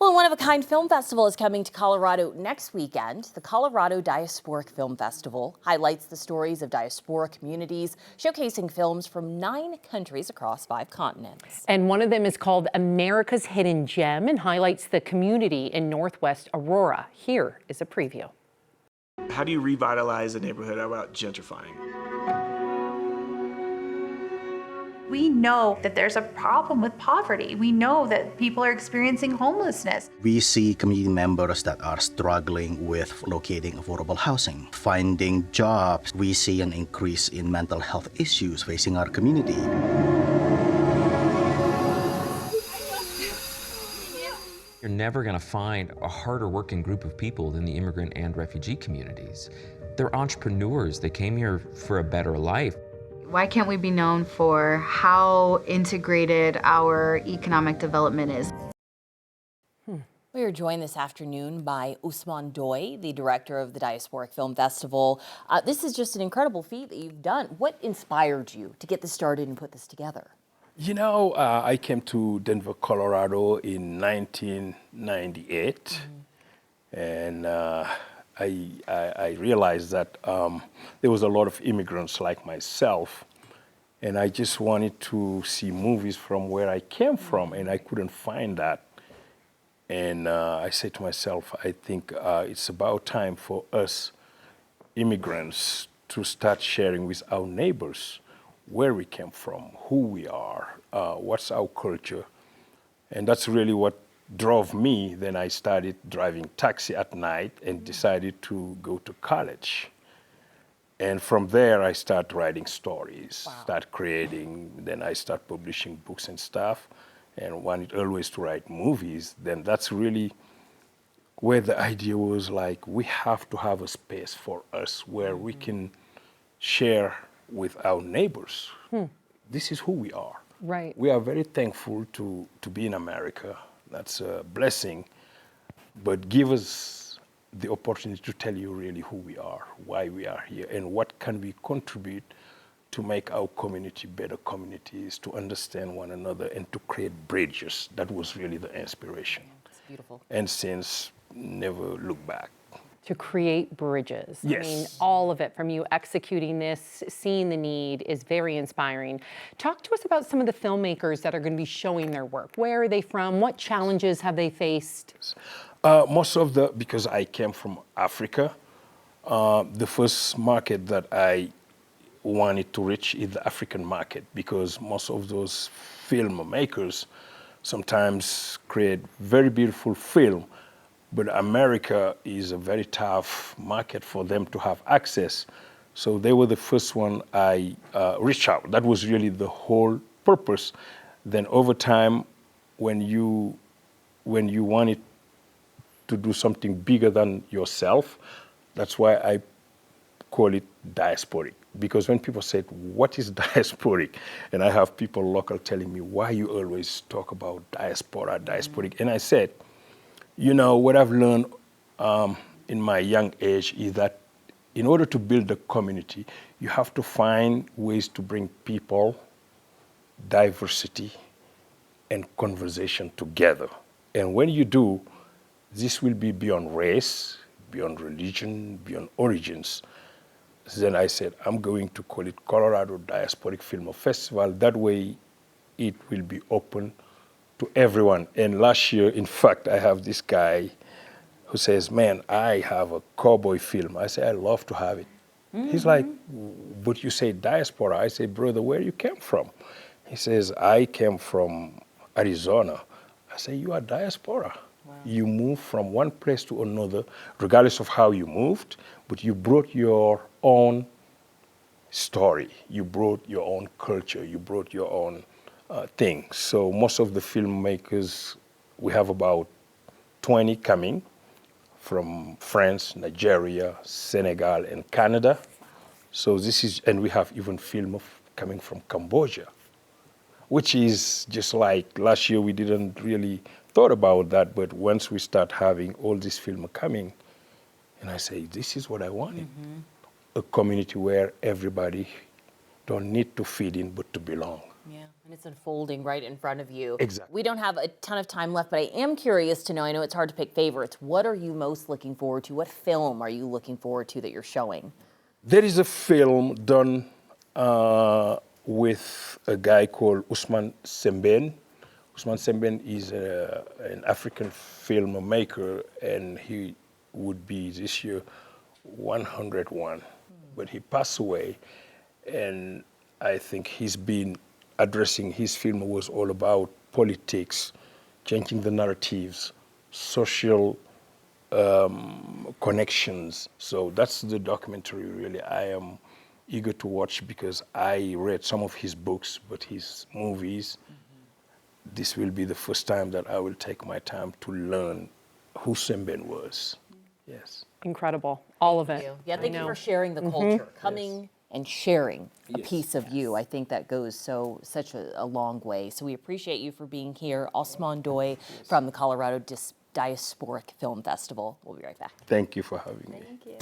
Well, one-of-a-kind film festival is coming to Colorado next weekend. The Colorado Diasporic Film Festival highlights the stories of diaspora communities, showcasing films from 9 countries across 5 continents. And one of them is called America's Hidden Gem and highlights the community in Northwest Aurora. Here is a preview. How do you revitalize a neighborhood about gentrifying? We know that there's a problem with poverty. We know that people are experiencing homelessness. We see community members that are struggling with locating affordable housing, finding jobs. We see an increase in mental health issues facing our community. You're never going to find a harder working group of people than the immigrant and refugee communities. They're entrepreneurs. They came here for a better life. Why can't we be known for how integrated our economic development is? We are joined this afternoon by Usman Doi, the director of the Diasporic Film Festival. This is just an incredible feat that you've done. What inspired you to get this started and put this together? You know, I came to Denver, Colorado in 1998, and I realized that there was a lot of immigrants like myself, and I just wanted to see movies from where I came from, and I couldn't find that. And I said to myself, I think it's about time for us immigrants to start sharing with our neighbors where we came from, who we are, what's our culture. And that's really what drove me. Then I started driving taxi at night and decided to go to college. And from there, I started writing stories, start creating, then I start publishing books and stuff, and wanted always to write movies. Then that's really where the idea was like, we have to have a space for us where we can share with our neighbors. This is who we are. Right. We are very thankful to be in America. That's a blessing. But give us the opportunity to tell you really who we are, why we are here, and what can we contribute to make our community better communities, to understand one another, and to create bridges. That was really the inspiration. It's beautiful. And since, never look back. To create bridges. Yes. I mean, all of it from you executing this, seeing the need is very inspiring. Talk to us about some of the filmmakers that are going to be showing their work. Where are they from? What challenges have they faced? Most of because I came from Africa, the first market that I wanted to reach is the African market, because most of those filmmakers sometimes create very beautiful film, but America is a very tough market for them to have access. So they were the first one I reached out. That was really the whole purpose. Then over time, when you wanted to do something bigger than yourself, that's why I call it diasporic. Because when people said, what is diasporic? And I have people local telling me, why you always talk about diaspora, diasporic? And I said, you know, what I've learned in my young age is that in order to build a community, you have to find ways to bring people, diversity, and conversation together. And when you do, this will be beyond race, beyond religion, beyond origins. Then I said, I'm going to call it Colorado Diasporic Film Festival. That way, it will be open to everyone. And last year, in fact, I have this guy who says, man, I have a cowboy film. I say, I love to have it. He's like, but you say diaspora. I say, brother, where you came from? He says, I came from Arizona. I say, you are diaspora. Wow. You move from one place to another, regardless of how you moved, but you brought your own story. You brought your own culture. You brought your own thing. So most of the filmmakers, we have about 20 coming from France, Nigeria, Senegal, and Canada. So this is, and we have even film coming from Cambodia, which is just like last year we didn't really thought about that, but once we start having all this film coming, and I say, this is what I wanted. A community where everybody don't need to fit in, but to belong. Yeah. And it's unfolding right in front of you. Exactly. We don't have a ton of time left, but I am curious to know, I know it's hard to pick favorites. What are you most looking forward to? What film are you looking forward to that you're showing? There is a film done with a guy called Ousmane Sembène. Ousmane Sembène is an African filmmaker, and he would be this year 101. But he passed away, and I think he's been addressing, his film was all about politics, changing the narratives, social connections. So that's the documentary really I am eager to watch, because I read some of his books, but his movies, this will be the first time that I will take my time to learn who Sembène was. Yes. Incredible, all of it. Yeah, thank you for sharing the culture, coming and sharing a piece of you. I think that goes such a long way. So we appreciate you for being here. Ousmane Doy from the Colorado Diasporic Film Festival. We'll be right back. Thank you for having me. Thank you.